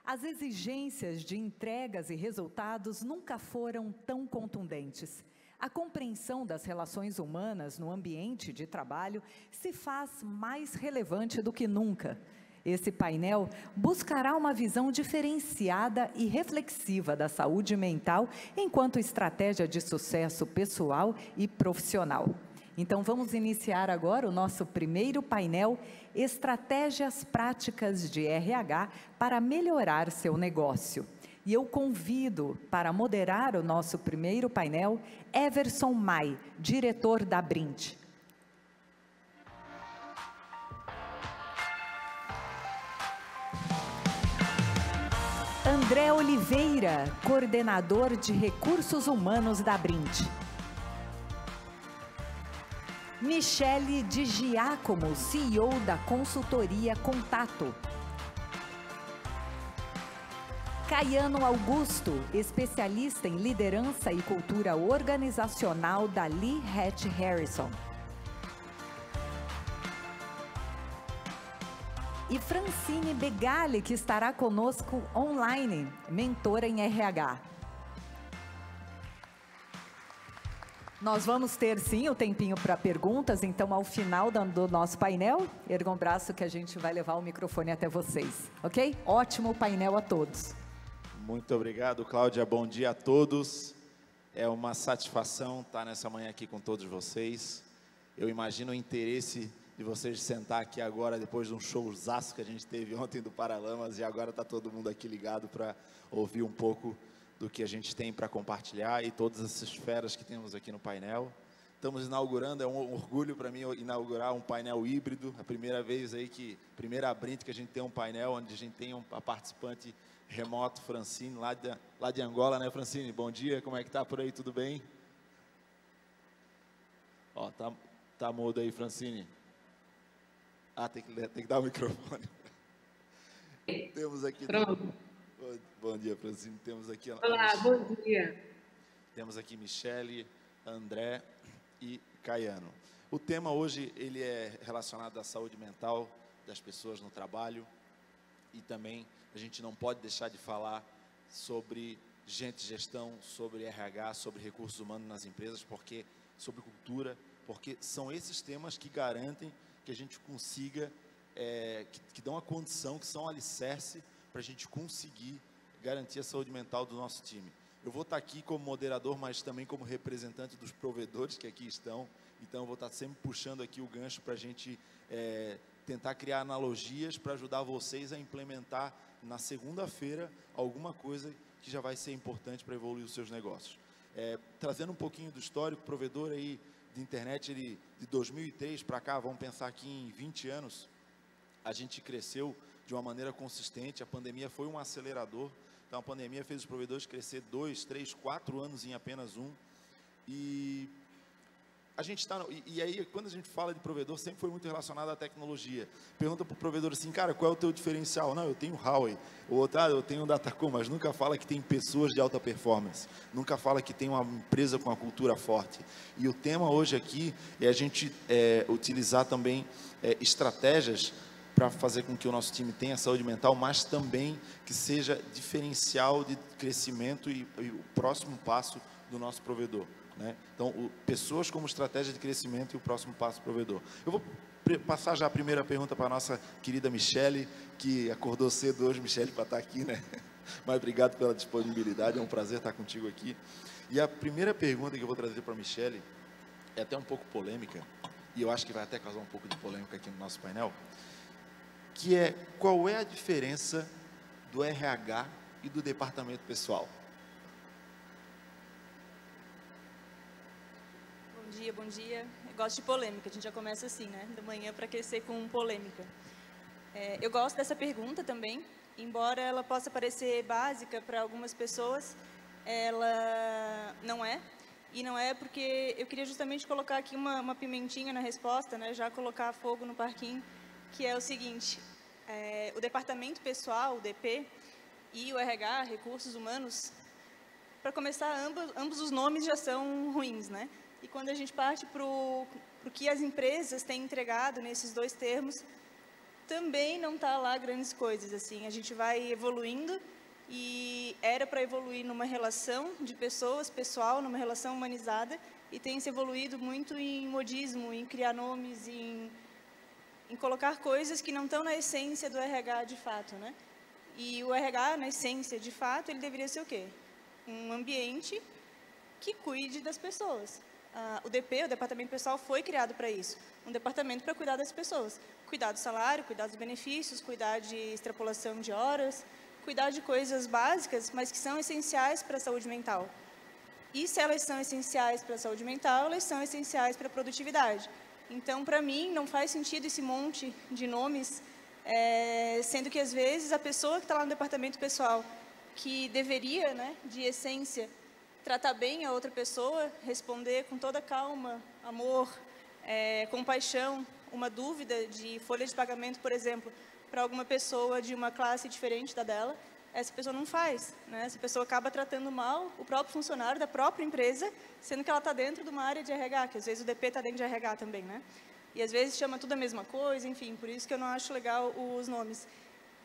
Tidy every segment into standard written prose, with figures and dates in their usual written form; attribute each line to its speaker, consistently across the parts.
Speaker 1: As exigências de entregas e resultados nunca foram tão contundentes. A compreensão das relações humanas no ambiente de trabalho se faz mais relevante do que nunca. Esse painel buscará uma visão diferenciada e reflexiva da saúde mental enquanto estratégia de sucesso pessoal e profissional. Então, vamos iniciar agora o nosso primeiro painel, Estratégias Práticas de RH para melhorar seu negócio. E eu convido para moderar o nosso primeiro painel, Everson Mai, diretor da Brint. André Oliveira, coordenador de Recursos Humanos da Brint. Michele Di Giacomo, CEO da consultoria Contato. Caiano Augusto, especialista em liderança e cultura organizacional da Lee Hatch Harrison. E Francine Begali, que estará conosco online, mentora em RH. Nós vamos ter, sim, o tempinho para perguntas, então, ao final do nosso painel, ergam o braço que a gente vai levar o microfone até vocês, ok? Ótimo painel a todos.
Speaker 2: Muito obrigado, Cláudia. Bom dia a todos. É uma satisfação estar nessa manhã aqui com todos vocês. Eu imagino o interesse de vocês de sentar aqui agora, depois de um showzaço que a gente teve ontem do Paralamas, e agora está todo mundo aqui ligado para ouvir um pouco do que a gente tem para compartilhar e todas essas feras que temos aqui no painel. Estamos inaugurando, é um orgulho para mim inaugurar um painel híbrido, a primeira vez aí primeira Brint que a gente tem um painel onde a gente tem a participante remoto, Francine, lá de Angola, né, Francine? Bom dia, como é que tá por aí, tudo bem? Ó, tá mudo aí, Francine. Ah, tem que dar o microfone. Temos aqui...
Speaker 3: Pronto.
Speaker 2: Bom dia, Francine. Temos aqui...
Speaker 3: Olá, bom dia.
Speaker 2: Temos aqui Michele, André e Caiano. O tema hoje, ele é relacionado à saúde mental das pessoas no trabalho, e também a gente não pode deixar de falar sobre gestão, sobre RH, sobre recursos humanos nas empresas, sobre cultura, porque são esses temas que garantem que a gente consiga, que dão a condição, que são alicerce para a gente conseguir garantir a saúde mental do nosso time. Eu vou estar aqui como moderador, mas também como representante dos provedores que aqui estão, então eu vou estar sempre puxando aqui o gancho para a gente tentar criar analogias para ajudar vocês a implementar na segunda-feira alguma coisa que já vai ser importante para evoluir os seus negócios. Trazendo um pouquinho do histórico, provedor aí de internet, ele, de 2003 para cá, vamos pensar aqui em 20 anos, a gente cresceu de uma maneira consistente, a pandemia foi um acelerador, então a pandemia fez os provedores crescer 2, 3, 4 anos em apenas um, e a gente está, e aí quando a gente fala de provedor, sempre foi muito relacionado à tecnologia. Pergunta para o provedor assim, cara, qual é o teu diferencial? Não, eu tenho Huawei, o outro, eu tenho Datacom, mas nunca fala que tem pessoas de alta performance, nunca fala que tem uma empresa com uma cultura forte. E o tema hoje aqui é a gente utilizar também estratégias para fazer com que o nosso time tenha saúde mental, mas também que seja diferencial de crescimento e o próximo passo do nosso provedor. Né? Então, pessoas como estratégia de crescimento e o próximo passo do provedor. Eu vou passar já a primeira pergunta para a nossa querida Michele, que acordou cedo hoje, Michele, para estar aqui, né? Mas obrigado pela disponibilidade, é um prazer estar contigo aqui. E a primeira pergunta que eu vou trazer para a Michele é até um pouco polêmica, e eu acho que vai até causar um pouco de polêmica aqui no nosso painel, que é, qual é a diferença do RH e do departamento pessoal?
Speaker 4: Bom dia. Eu gosto de polêmica, a gente já começa assim, né? Da manhã para aquecer com polêmica. Eu gosto dessa pergunta também, embora ela possa parecer básica para algumas pessoas, ela não é. E não é porque eu queria justamente colocar aqui uma pimentinha na resposta, né? Já colocar fogo no parquinho, que é o seguinte, o departamento pessoal, o DP, e o RH, Recursos Humanos, para começar, ambos os nomes já são ruins, né? E quando a gente parte para o que as empresas têm entregado nesses dois termos, também não está lá grandes coisas, assim, a gente vai evoluindo e era para evoluir numa relação de pessoas, pessoal, numa relação humanizada, e tem se evoluído muito em modismo, em criar nomes, em colocar coisas que não estão na essência do RH de fato, né? E o RH, na essência, de fato, ele deveria ser o quê? Um ambiente que cuide das pessoas. O DP, o Departamento Pessoal, foi criado para isso. Um departamento para cuidar das pessoas. Cuidar do salário, cuidar dos benefícios, cuidar de extrapolação de horas, cuidar de coisas básicas, mas que são essenciais para a saúde mental. E se elas são essenciais para a saúde mental, elas são essenciais para a produtividade. Então, para mim, não faz sentido esse monte de nomes, sendo que, às vezes, a pessoa que está lá no departamento pessoal, que deveria, né, de essência, tratar bem a outra pessoa, responder com toda calma, amor, compaixão, uma dúvida de folha de pagamento, por exemplo, para alguma pessoa de uma classe diferente da dela, essa pessoa não faz, né? Essa pessoa acaba tratando mal o próprio funcionário da própria empresa, sendo que ela está dentro de uma área de RH, que às vezes o DP está dentro de RH também, né? E às vezes chama tudo a mesma coisa, enfim, por isso que eu não acho legal os nomes.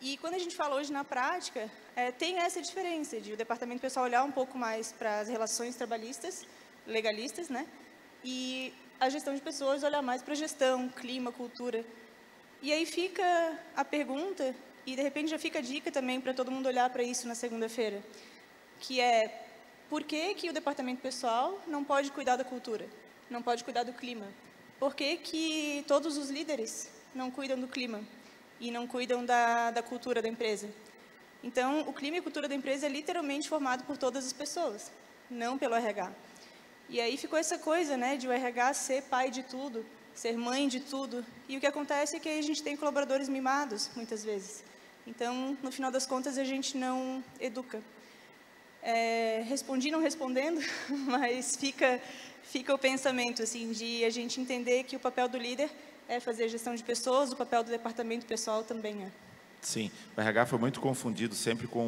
Speaker 4: E quando a gente fala hoje na prática, tem essa diferença de o departamento pessoal olhar um pouco mais para as relações trabalhistas, legalistas, né? E a gestão de pessoas olhar mais para a gestão, clima, cultura. E aí fica a pergunta, e de repente já fica a dica também para todo mundo olhar para isso na segunda-feira, que é, por que que o departamento pessoal não pode cuidar da cultura, não pode cuidar do clima? Por que que todos os líderes não cuidam do clima e não cuidam da cultura da empresa? Então, o clima e a cultura da empresa é literalmente formado por todas as pessoas, não pelo RH. E aí ficou essa coisa, né, de o RH ser pai de tudo, ser mãe de tudo. E o que acontece é que a gente tem colaboradores mimados, muitas vezes. Então, no final das contas, a gente não educa. Respondi não respondendo, mas fica o pensamento, assim, de a gente entender que o papel do líder é fazer a gestão de pessoas, o papel do departamento pessoal também é.
Speaker 2: Sim, o RH foi muito confundido sempre com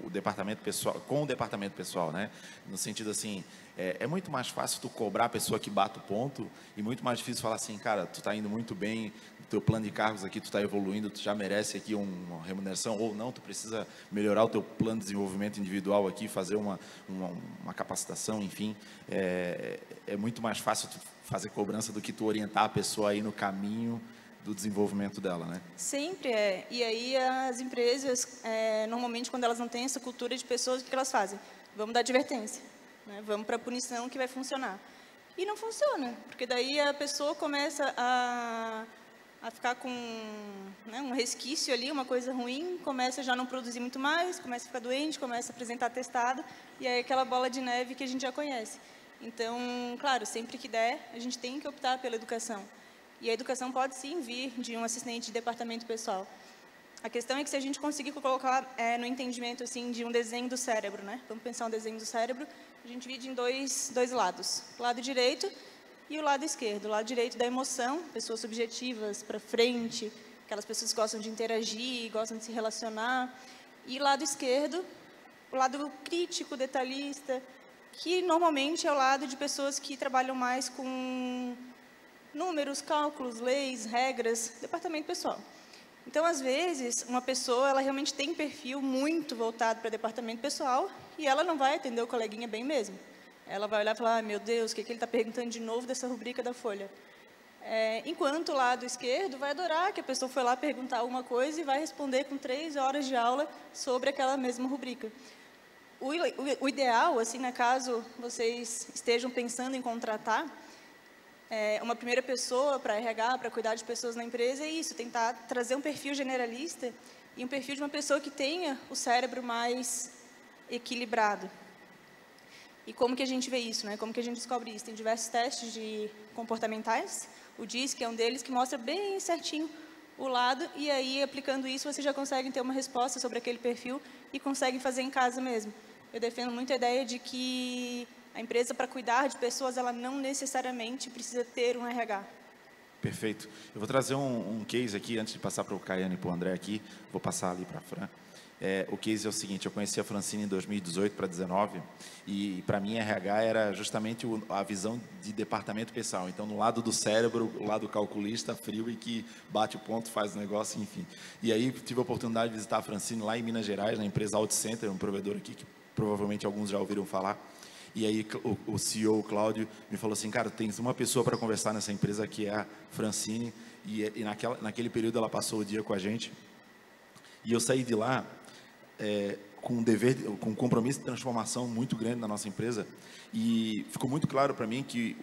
Speaker 2: o departamento pessoal, né? No sentido assim, é muito mais fácil tu cobrar a pessoa que bate o ponto e muito mais difícil falar assim, cara, tu está indo muito bem, o teu plano de cargos aqui, tu está evoluindo, tu já merece aqui uma remuneração, ou não, tu precisa melhorar o teu plano de desenvolvimento individual aqui, fazer uma capacitação, enfim. É muito mais fácil tu fazer cobrança do que tu orientar a pessoa aí no caminho do desenvolvimento dela, né?
Speaker 4: Sempre é. E aí as empresas, normalmente quando elas não têm essa cultura de pessoas, o que elas fazem? Vamos dar advertência, né? Vamos para a punição que vai funcionar. E não funciona, porque daí a pessoa começa a ficar com, né, um resquício ali, uma coisa ruim, começa já a não produzir muito mais, começa a ficar doente, começa a apresentar atestado, e aí aquela bola de neve que a gente já conhece. Então, claro, sempre que der, a gente tem que optar pela educação. E a educação pode sim vir de um assistente de departamento pessoal. A questão é que se a gente conseguir colocar no entendimento assim, de um desenho do cérebro, né? Vamos pensar um desenho do cérebro, a gente divide em dois lados. O lado direito e o lado esquerdo. O lado direito da emoção, pessoas subjetivas, para frente, aquelas pessoas que gostam de interagir, gostam de se relacionar. E o lado esquerdo, o lado crítico, detalhista, que normalmente é o lado de pessoas que trabalham mais com números, cálculos, leis, regras, departamento pessoal. Então, às vezes, uma pessoa, ela realmente tem um perfil muito voltado para departamento pessoal e ela não vai atender o coleguinha bem mesmo. Ela vai olhar e falar, meu Deus, o que ele está perguntando de novo dessa rubrica da folha? Enquanto o lado esquerdo vai adorar que a pessoa foi lá perguntar alguma coisa e vai responder com 3 horas de aula sobre aquela mesma rubrica. O ideal, assim, né, caso vocês estejam pensando em contratar, uma primeira pessoa para RH, para cuidar de pessoas na empresa, é isso, tentar trazer um perfil generalista e um perfil de uma pessoa que tenha o cérebro mais equilibrado. E como que a gente vê isso, né? Como que a gente descobre isso? Tem diversos testes comportamentais, o DISC é um deles, que mostra bem certinho o lado, e aí, aplicando isso, você já consegue ter uma resposta sobre aquele perfil e consegue fazer em casa mesmo. Eu defendo muito a ideia de que a empresa, para cuidar de pessoas, ela não necessariamente precisa ter um RH.
Speaker 2: Perfeito. Eu vou trazer um case aqui, antes de passar para o Caiane e para o André aqui, vou passar ali para a Fran. O case é o seguinte: eu conheci a Francine em 2018 para 2019 e para mim RH era justamente a visão de departamento pessoal. Então, no lado do cérebro, o lado calculista, frio e que bate o ponto, faz o negócio, enfim. E aí tive a oportunidade de visitar a Francine lá em Minas Gerais, na empresa AutoCenter, um provedor aqui que provavelmente alguns já ouviram falar. E aí o CEO, o Cláudio, me falou assim: cara, tens uma pessoa para conversar nessa empresa que é a Francine. E naquele período ela passou o dia com a gente. E eu saí de lá com um compromisso de transformação muito grande na nossa empresa. E ficou muito claro para mim que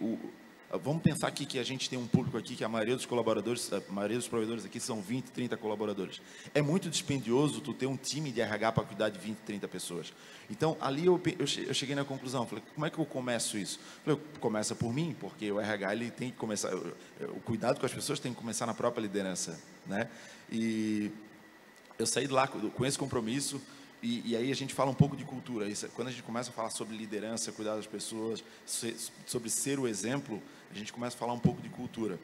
Speaker 2: vamos pensar aqui que a gente tem um público aqui que a maioria dos colaboradores, a maioria dos provedores aqui são 20, 30 colaboradores. É muito dispendioso tu ter um time de RH para cuidar de 20, 30 pessoas. Então, ali eu cheguei na conclusão, falei, como é que eu começo isso? Falei, começa por mim, porque o RH ele tem que começar, o cuidado com as pessoas tem que começar na própria liderança, né? E eu saí de lá com esse compromisso. E aí a gente fala um pouco de cultura. Quando a gente começa a falar sobre liderança, cuidar das pessoas, sobre ser o exemplo, a gente começa a falar um pouco de cultura.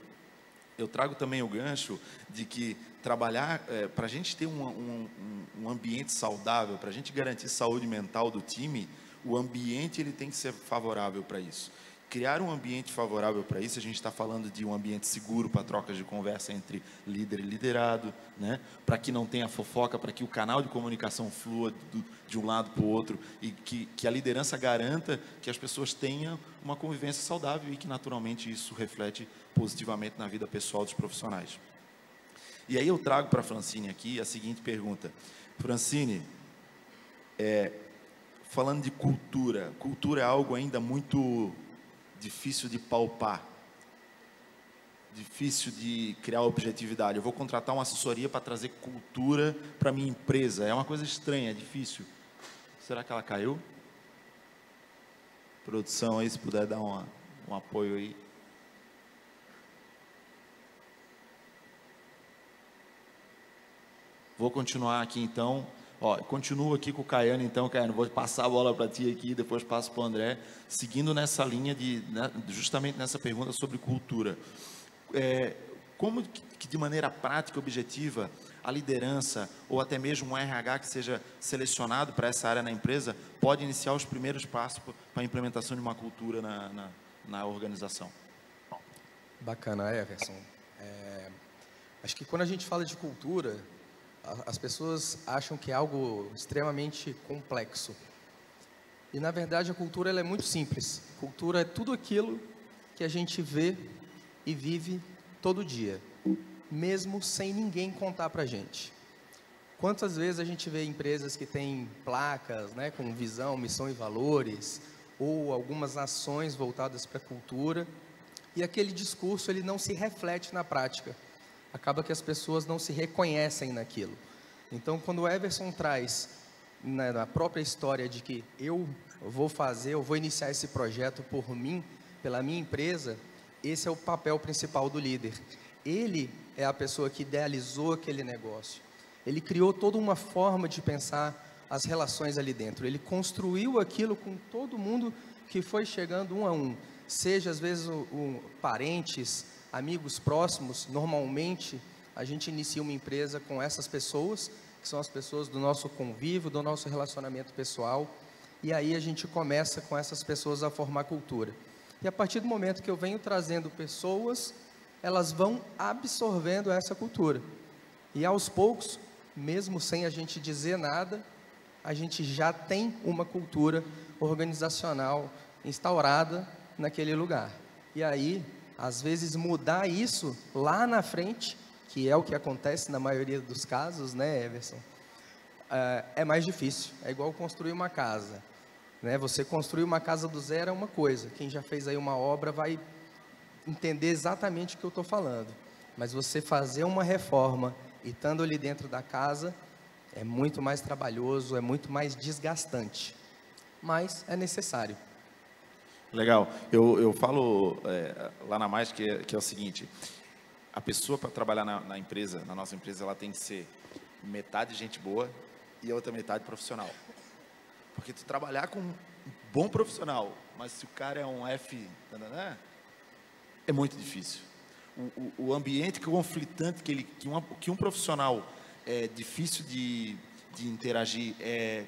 Speaker 2: Eu trago também o gancho de que trabalhar, para a gente ter um ambiente saudável, para a gente garantir saúde mental do time, o ambiente ele tem que ser favorável para isso. Criar um ambiente favorável para isso, a gente está falando de um ambiente seguro para trocas de conversa entre líder e liderado, né? Para que não tenha fofoca, para que o canal de comunicação flua de um lado para o outro e que a liderança garanta que as pessoas tenham uma convivência saudável e que naturalmente isso reflete positivamente na vida pessoal dos profissionais. E aí eu trago para a Francine aqui a seguinte pergunta: Francine, falando de cultura, cultura é algo ainda muito difícil de palpar, difícil de criar objetividade. Eu vou contratar uma assessoria para trazer cultura para minha empresa. É uma coisa estranha, é difícil. Será que ela caiu? Produção aí, se puder dar um apoio aí. Vou continuar aqui então. Continuo aqui com o Caiano, então, Caiano, vou passar a bola para ti aqui, depois passo para o André, seguindo nessa linha, justamente nessa pergunta sobre cultura. Como que de maneira prática e objetiva, a liderança, ou até mesmo um RH que seja selecionado para essa área na empresa, pode iniciar os primeiros passos para a implementação de uma cultura na organização?
Speaker 3: Bacana, Everson. Acho que quando a gente fala de cultura, as pessoas acham que é algo extremamente complexo. E, na verdade, a cultura ela é muito simples. Cultura é tudo aquilo que a gente vê e vive todo dia, mesmo sem ninguém contar para a gente. Quantas vezes a gente vê empresas que têm placas, né, com visão, missão e valores, ou algumas ações voltadas para a cultura, e aquele discurso ele não se reflete na prática. Acaba que as pessoas não se reconhecem naquilo. Então, quando o Everson traz na própria história de que eu vou iniciar esse projeto por mim, pela minha empresa, esse é o papel principal do líder. Ele é a pessoa que idealizou aquele negócio. Ele criou toda uma forma de pensar as relações ali dentro. Ele construiu aquilo com todo mundo que foi chegando um a um. Seja, às vezes, parentes, amigos próximos. Normalmente, a gente inicia uma empresa com essas pessoas, que são as pessoas do nosso convívio, do nosso relacionamento pessoal. E aí a gente começa com essas pessoas a formar cultura. E a partir do momento que eu venho trazendo pessoas, elas vão absorvendo essa cultura. E aos poucos, mesmo sem a gente dizer nada, a gente já tem uma cultura organizacional instaurada naquele lugar. E aí, às vezes, mudar isso lá na frente, que é o que acontece na maioria dos casos, né, Everson? É mais difícil. É igual construir uma casa, né? Você construir uma casa do zero é uma coisa. Quem já fez aí uma obra vai entender exatamente o que eu estou falando. Mas você fazer uma reforma e estando ali dentro da casa é muito mais trabalhoso, é muito mais desgastante. Mas é necessário.
Speaker 2: Legal. Eu falo lá na Mais que é o seguinte: a pessoa para trabalhar na empresa, na nossa empresa, ela tem que ser metade gente boa e a outra metade profissional. Porque tu trabalhar com um bom profissional, mas se o cara é um F, é muito difícil. O ambiente conflitante que um profissional é difícil de de interagir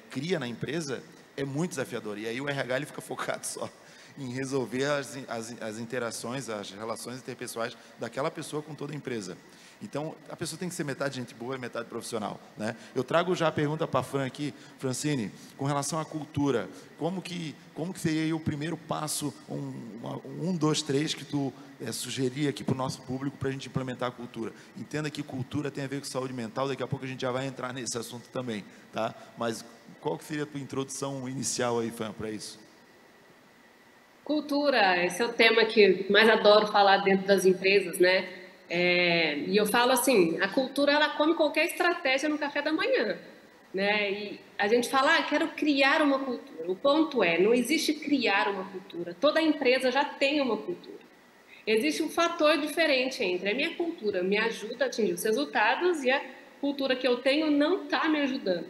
Speaker 2: cria na empresa, é muito desafiador. E aí o RH ele fica focado só em resolver as interações, as relações interpessoais daquela pessoa com toda a empresa. Então, a pessoa tem que ser metade gente boa e metade profissional, né? Eu trago já a pergunta para a Fran aqui, Francine, com relação à cultura, como que seria aí o primeiro passo, 1, 2, 3, que tu sugerir aqui para o nosso público para a gente implementar a cultura? Entenda que cultura tem a ver com saúde mental, daqui a pouco a gente já vai entrar nesse assunto também, tá? Mas qual que seria a tua introdução inicial aí, Fran, para isso?
Speaker 5: Cultura, esse é o tema que mais adoro falar dentro das empresas, né? E eu falo assim, a cultura, ela come qualquer estratégia no café da manhã, né? E a gente fala, quero criar uma cultura. O ponto é, não existe criar uma cultura. Toda empresa já tem uma cultura. Existe um fator diferente entre a minha cultura me ajuda a atingir os resultados e a cultura que eu tenho não está me ajudando.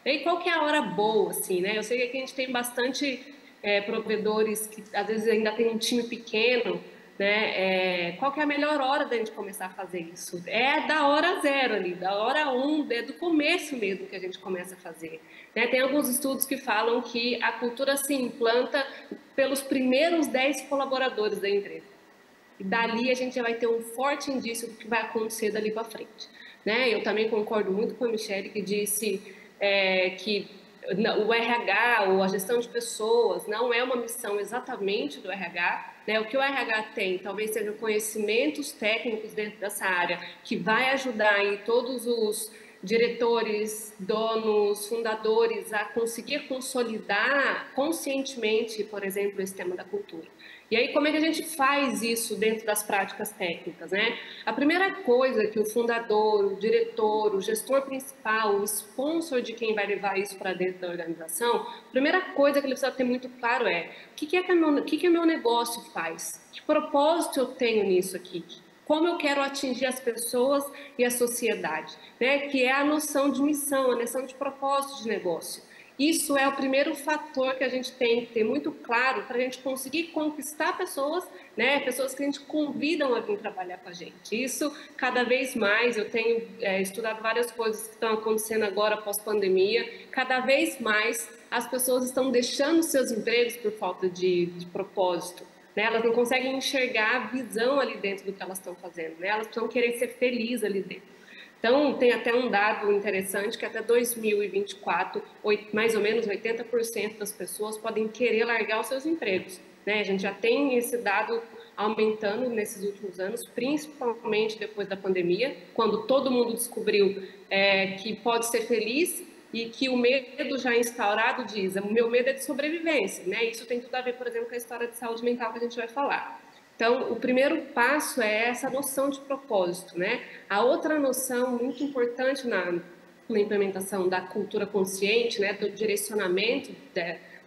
Speaker 5: E aí, qual que é a hora boa, assim, né? Eu sei que aqui a gente tem bastante provedores que às vezes ainda tem um time pequeno, né? Qual que é a melhor hora da gente começar a fazer isso? É da hora 0 ali, da hora 1, do começo mesmo que a gente começa a fazer, né? Tem alguns estudos que falam que a cultura se implanta pelos primeiros 10 colaboradores da empresa. E dali a gente já vai ter um forte indício do que vai acontecer dali para frente, né? Eu também concordo muito com a Michelle, que disse que o RH ou a gestão de pessoas não é uma missão exatamente do RH, né? O que o RH tem talvez sejam conhecimentos técnicos dentro dessa área que vai ajudar aí todos os diretores, donos, fundadores a conseguir consolidar conscientemente, por exemplo, esse tema da cultura. E aí, como é que a gente faz isso dentro das práticas técnicas, né? A primeira coisa que o fundador, o diretor, o gestor principal, o sponsor de quem vai levar isso para dentro da organização, a primeira coisa que ele precisa ter muito claro é o que meu negócio faz? Que propósito eu tenho nisso aqui? Como eu quero atingir as pessoas e a sociedade, né? Que é a noção de missão, a noção de propósito de negócio. Isso é o primeiro fator que a gente tem que ter muito claro para a gente conseguir conquistar pessoas, né? Pessoas que a gente convidam a vir trabalhar com a gente. Isso, cada vez mais, eu tenho estudado várias coisas que estão acontecendo agora pós-pandemia, cada vez mais as pessoas estão deixando seus empregos por falta de propósito. Né? Elas não conseguem enxergar a visão ali dentro do que elas estão fazendo, né? Elas precisam querer ser felizes ali dentro. Então, tem até um dado interessante que até 2024, mais ou menos 80% das pessoas podem querer largar os seus empregos, né? A gente já tem esse dado aumentando nesses últimos anos, principalmente depois da pandemia, quando todo mundo descobriu que pode ser feliz e que o medo já instaurado diz, o meu medo é de sobrevivência, né? Isso tem tudo a ver, por exemplo, com a história de saúde mental que a gente vai falar. Então, o primeiro passo é essa noção de propósito, né? A outra noção muito importante na implementação da cultura consciente, né, do direcionamento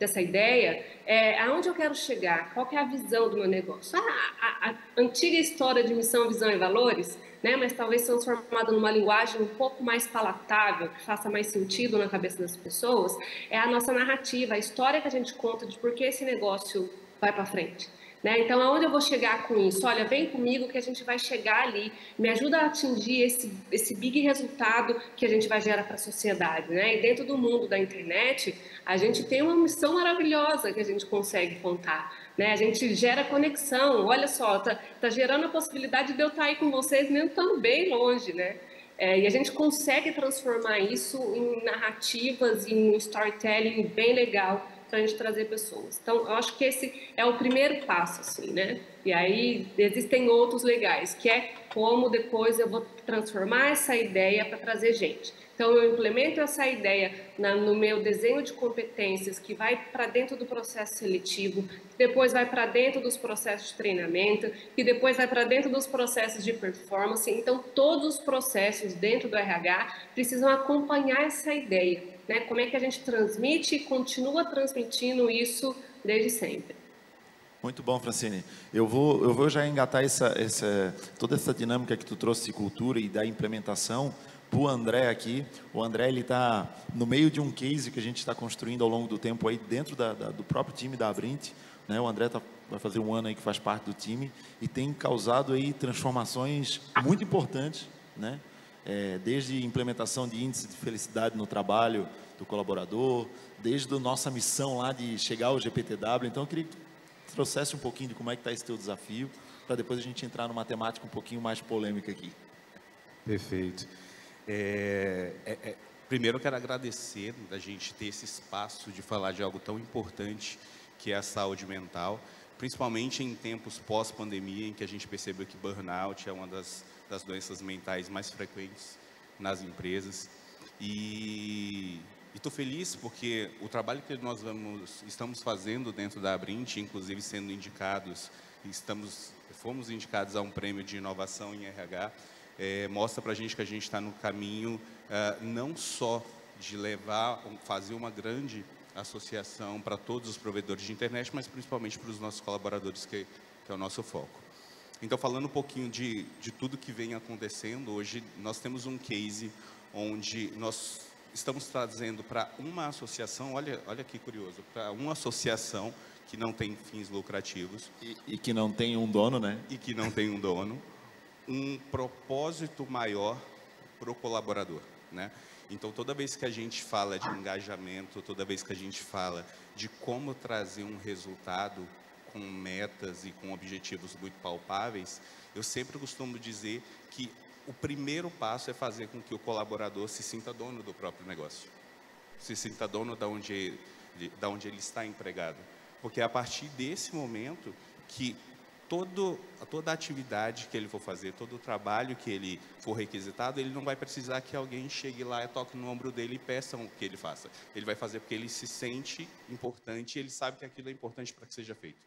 Speaker 5: dessa ideia, é aonde eu quero chegar, qual que é a visão do meu negócio. A antiga história de missão, visão e valores, né, mas talvez transformada numa linguagem um pouco mais palatável, que faça mais sentido na cabeça das pessoas, é a nossa narrativa, a história que a gente conta de por que esse negócio vai para frente. Né? Então, aonde eu vou chegar com isso? Olha, vem comigo que a gente vai chegar ali, me ajuda a atingir esse big resultado que a gente vai gerar para a sociedade. Né? E dentro do mundo da internet, a gente tem uma missão maravilhosa que a gente consegue contar. Né? A gente gera conexão, olha só, tá gerando a possibilidade de eu estar aí com vocês mesmo estando bem longe, né? E a gente consegue transformar isso em narrativas, em um storytelling bem legal, para a gente trazer pessoas. Então, eu acho que esse é o primeiro passo, assim, né? E aí, existem outros legais, que é como depois eu vou transformar essa ideia para trazer gente. Então, eu implemento essa ideia no meu desenho de competências, que vai para dentro do processo seletivo, que depois vai para dentro dos processos de treinamento, que depois vai para dentro dos processos de performance. Então, todos os processos dentro do RH precisam acompanhar essa ideia. Né? Como é que a gente transmite e continua transmitindo isso desde sempre.
Speaker 2: Muito bom, Francine. Eu vou já engatar toda essa dinâmica que tu trouxe de cultura e da implementação para o André aqui. O André está no meio de um case que a gente está construindo ao longo do tempo aí dentro do próprio time da Abrint. Né? O André vai fazer um ano aí que faz parte do time e tem causado aí transformações muito importantes, né? desde implementação de índice de felicidade no trabalho do colaborador, desde a nossa missão lá de chegar ao GPTW. Então, eu queria que tu trouxesse um pouquinho de como é que está esse teu desafio, para depois a gente entrar numa temática um pouquinho mais polêmica aqui.
Speaker 6: Perfeito. Primeiro, eu quero agradecer da gente ter esse espaço de falar de algo tão importante que é a saúde mental, principalmente em tempos pós-pandemia, em que a gente percebeu que burnout é uma das doenças mentais mais frequentes nas empresas. E estou feliz porque o trabalho que nós estamos fazendo dentro da Abrint, inclusive sendo indicados, fomos indicados a um prêmio de inovação em RH, mostra para a gente que a gente está no caminho não só de fazer uma grande associação para todos os provedores de internet, mas principalmente para os nossos colaboradores, que é o nosso foco. Então, falando um pouquinho de tudo que vem acontecendo, hoje nós temos um case onde nós estamos trazendo para uma associação, olha que curioso, para uma associação que não tem fins lucrativos.
Speaker 2: E que não tem um dono, né?
Speaker 6: E que não tem um dono, um propósito maior para o colaborador, né? Então, toda vez que a gente fala de engajamento, toda vez que a gente fala de como trazer um resultado com metas e com objetivos muito palpáveis, eu sempre costumo dizer que o primeiro passo é fazer com que o colaborador se sinta dono do próprio negócio, se sinta dono da onde ele está empregado, porque é a partir desse momento que toda a atividade que ele for fazer, todo o trabalho que ele for requisitado, ele não vai precisar que alguém chegue lá e toque no ombro dele e peça que ele faça. Ele vai fazer porque ele se sente importante e ele sabe que aquilo é importante para que seja feito,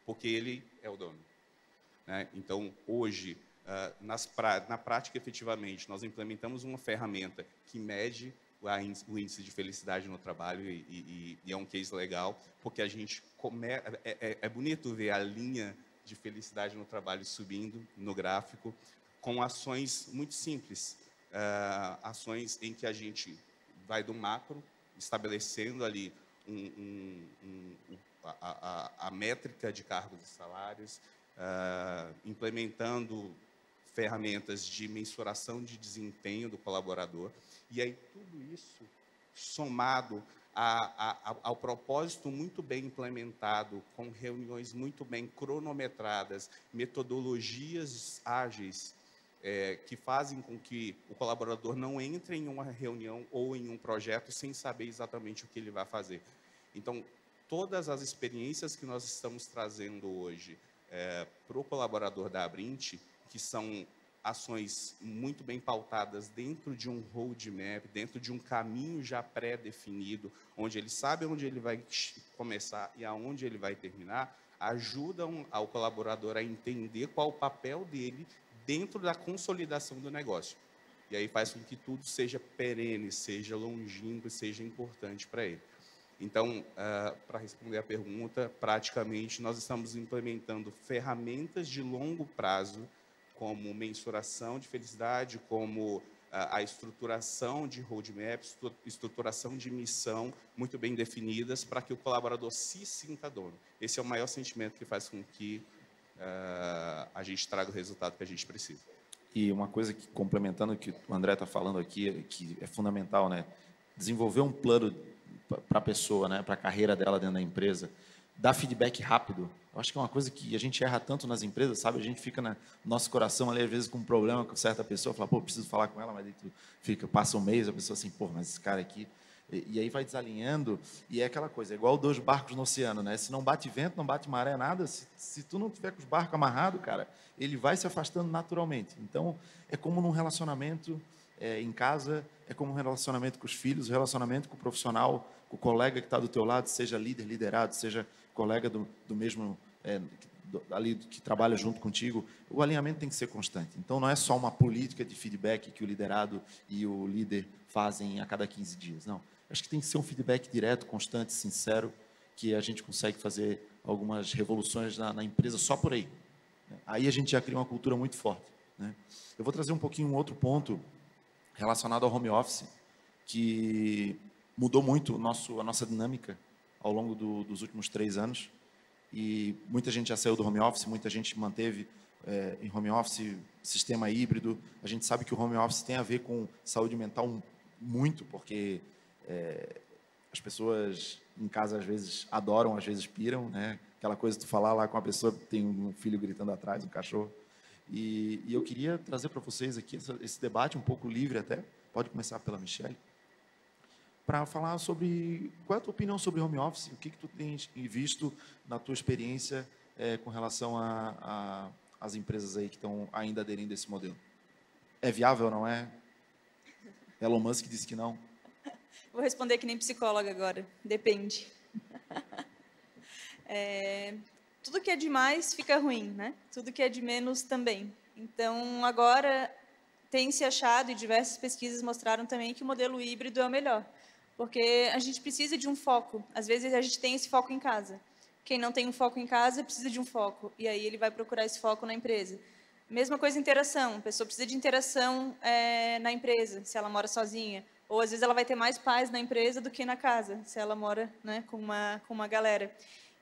Speaker 6: porque ele é o dono, né? Então, hoje, na prática, efetivamente, nós implementamos uma ferramenta que mede o índice de felicidade no trabalho e é um case legal, porque a gente é bonito ver a linha de felicidade no trabalho subindo no gráfico, com ações muito simples, ações em que a gente vai do macro, estabelecendo ali a métrica de cargos e salários, implementando ferramentas de mensuração de desempenho do colaborador, e aí tudo isso somado ao propósito muito bem implementado, com reuniões muito bem cronometradas, metodologias ágeis, que fazem com que o colaborador não entre em uma reunião ou em um projeto sem saber exatamente o que ele vai fazer. Então, todas as experiências que nós estamos trazendo hoje para o colaborador da Abrint, que são ações muito bem pautadas dentro de um roadmap, dentro de um caminho já pré-definido, onde ele sabe onde ele vai começar e aonde ele vai terminar, ajudam ao colaborador a entender qual o papel dele dentro da consolidação do negócio. E aí faz com que tudo seja perene, seja longínquo, seja importante para ele. Então, para responder a pergunta, praticamente nós estamos implementando ferramentas de longo prazo, como mensuração de felicidade, como a estruturação de roadmaps, estruturação de missão muito bem definidas para que o colaborador se sinta dono. Esse é o maior sentimento que faz com que a gente traga o resultado que a gente precisa.
Speaker 2: E uma coisa que, complementando o que o André está falando aqui, que é fundamental, né? Desenvolver um plano para a pessoa, né? Para a carreira dela dentro da empresa, dar feedback rápido. Eu acho que é uma coisa que a gente erra tanto nas empresas, sabe? A gente fica no nosso coração ali, às vezes, com um problema com certa pessoa, fala, pô, preciso falar com ela, mas aí tu passa um mês, a pessoa assim, pô, mas esse cara aqui... E aí vai desalinhando, e é aquela coisa, é igual 2 barcos no oceano, né? Se não bate vento, não bate maré, nada, se tu não tiver com os barcos amarrados, cara, ele vai se afastando naturalmente. Então, é como num relacionamento em casa, é como um relacionamento com os filhos, um relacionamento com o profissional, com o colega que está do teu lado, seja líder, liderado, seja colega do mesmo, ali que trabalha junto contigo, o alinhamento tem que ser constante. Então, não é só uma política de feedback que o liderado e o líder fazem a cada 15 dias, não. Acho que tem que ser um feedback direto, constante, sincero, que a gente consegue fazer algumas revoluções na empresa só por aí. Aí a gente já cria uma cultura muito forte, né? Eu vou trazer um pouquinho um outro ponto relacionado ao home office, que mudou muito a nossa dinâmica ao longo dos últimos 3 anos. E muita gente já saiu do home office, muita gente manteve em home office, sistema híbrido. A gente sabe que o home office tem a ver com saúde mental muito, porque as pessoas em casa às vezes adoram, às vezes piram, né? Aquela coisa de tu falar lá com a pessoa que tem um filho gritando atrás, um cachorro. E eu queria trazer para vocês aqui esse debate um pouco livre até, pode começar pela Michelle, para falar sobre qual é a tua opinião sobre home office, o que tu tens visto na tua experiência com relação às empresas aí que estão ainda aderindo a esse modelo. É viável, não é? Elon Musk disse que não.
Speaker 4: Vou responder que nem psicóloga agora. Depende. Tudo que é demais fica ruim, né? Tudo que é de menos também. Então, agora tem se achado, e diversas pesquisas mostraram também, que o modelo híbrido é o melhor. Porque a gente precisa de um foco. Às vezes a gente tem esse foco em casa. Quem não tem um foco em casa precisa de um foco. E aí ele vai procurar esse foco na empresa. Mesma coisa, interação. A pessoa precisa de interação na empresa, se ela mora sozinha. Ou, às vezes, ela vai ter mais paz na empresa do que na casa, se ela mora, né, com uma galera.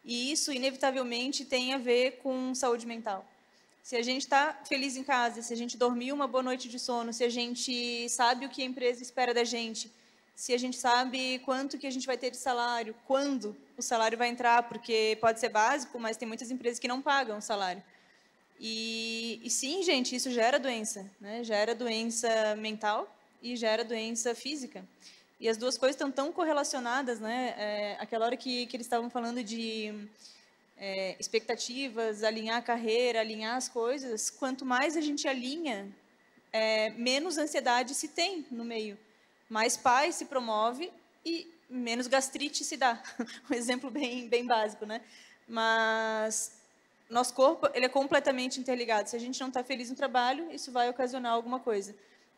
Speaker 4: E isso, inevitavelmente, tem a ver com saúde mental. Se a gente está feliz em casa, se a gente dormiu uma boa noite de sono, se a gente sabe o que a empresa espera da gente, se a gente sabe quanto que a gente vai ter de salário, quando o salário vai entrar, porque pode ser básico, mas tem muitas empresas que não pagam o salário. E sim, gente, isso gera doença, né? Gera doença mental e gera doença física. E as duas coisas estão tão correlacionadas, né? Aquela hora que eles estavam falando de expectativas, alinhar a carreira, alinhar as coisas, quanto mais a gente alinha, menos ansiedade se tem no meio. Mais paz se promove e menos gastrite se dá. Um exemplo bem básico, né? Mas nosso corpo, ele é completamente interligado. Se a gente não está feliz no trabalho, isso vai ocasionar alguma coisa.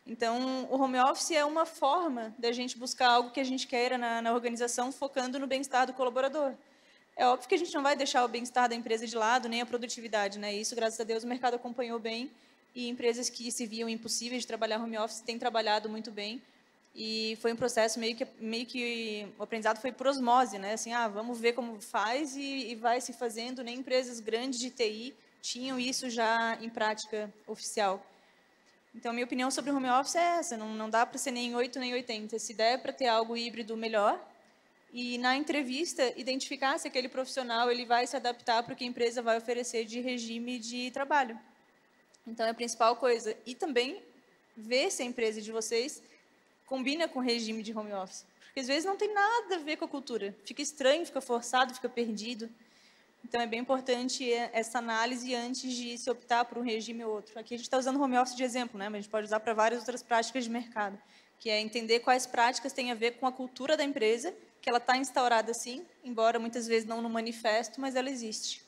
Speaker 4: Então, o home office é uma forma da gente buscar algo que a gente queira na organização, focando no bem-estar do colaborador. É óbvio que a gente não vai deixar o bem-estar da empresa de lado, nem a produtividade, né? Isso, graças a Deus, o mercado acompanhou bem, e empresas que se viam impossíveis de trabalhar home office têm trabalhado muito bem. E foi um processo meio que o aprendizado foi por osmose, né? Assim, vamos ver como faz, e vai se fazendo. Nem empresas grandes de TI tinham isso já em prática oficial. Então, a minha opinião sobre o home office é essa: não dá para ser nem 8 nem 80. Se der para ter algo híbrido, melhor. E na entrevista, identificar se aquele profissional ele vai se adaptar para o que a empresa vai oferecer de regime de trabalho. Então, é a principal coisa. E também ver se a empresa de vocês combina com o regime de home office. Porque, às vezes, não tem nada a ver com a cultura. Fica estranho, fica forçado, fica perdido. Então, é bem importante essa análise antes de se optar por um regime ou outro. Aqui a gente está usando home office de exemplo, né? Mas a gente pode usar para várias outras práticas de mercado, que é entender quais práticas têm a ver com a cultura da empresa, que ela está instaurada sim, embora muitas vezes não no manifesto, mas ela existe.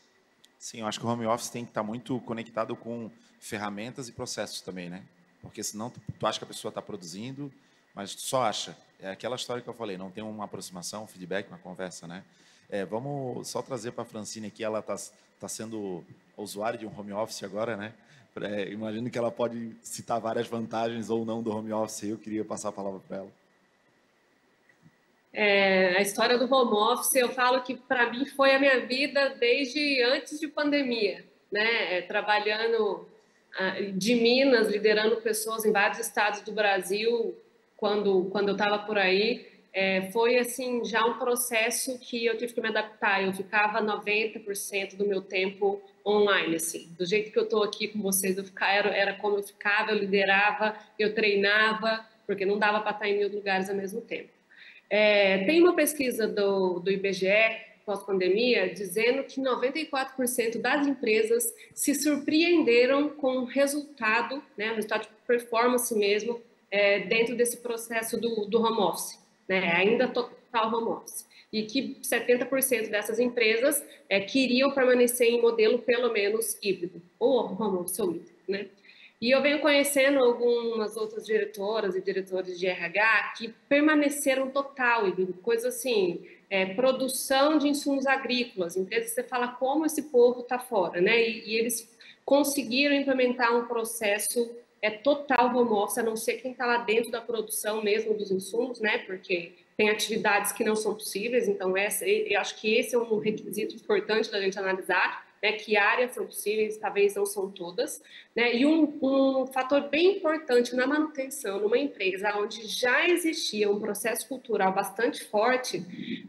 Speaker 2: Sim, eu acho que o home office tem que estar muito conectado com ferramentas e processos também, né? Porque senão tu acha que a pessoa está produzindo, mas tu só acha. É aquela história que eu falei, não tem uma aproximação, um feedback, uma conversa, né? Vamos só trazer para a Francine aqui, ela está sendo usuária de um home office agora, né? Imagino que ela pode citar várias vantagens ou não do home office. Eu queria passar a palavra para ela.
Speaker 5: A história do home office, eu falo que para mim foi a minha vida desde antes de pandemia, né? Trabalhando de Minas, liderando pessoas em vários estados do Brasil, quando eu estava por aí. Foi assim já um processo que eu tive que me adaptar. Eu ficava 90% do meu tempo online, assim, do jeito que eu estou aqui com vocês. Era como eu ficava, eu liderava, eu treinava, porque não dava para estar em 1000 lugares ao mesmo tempo. Tem uma pesquisa do IBGE pós-pandemia dizendo que 94% das empresas se surpreenderam com o resultado, né, o resultado de performance mesmo, dentro desse processo do home office. Né, ainda total home office, e que 70% dessas empresas queriam permanecer em modelo pelo menos híbrido, ou home office ou híbrido, né? E eu venho conhecendo algumas outras diretoras e diretores de RH que permaneceram total híbrido, coisa assim, produção de insumos agrícolas, empresas que você fala como esse povo está fora, né? E eles conseguiram implementar um processo total home office, a não ser quem está lá dentro da produção mesmo dos insumos, né? Porque tem atividades que não são possíveis, então eu acho que esse é um requisito importante da gente analisar. né, que áreas são possíveis, talvez não são todas, né, e um fator bem importante na manutenção numa empresa onde já existia um processo cultural bastante forte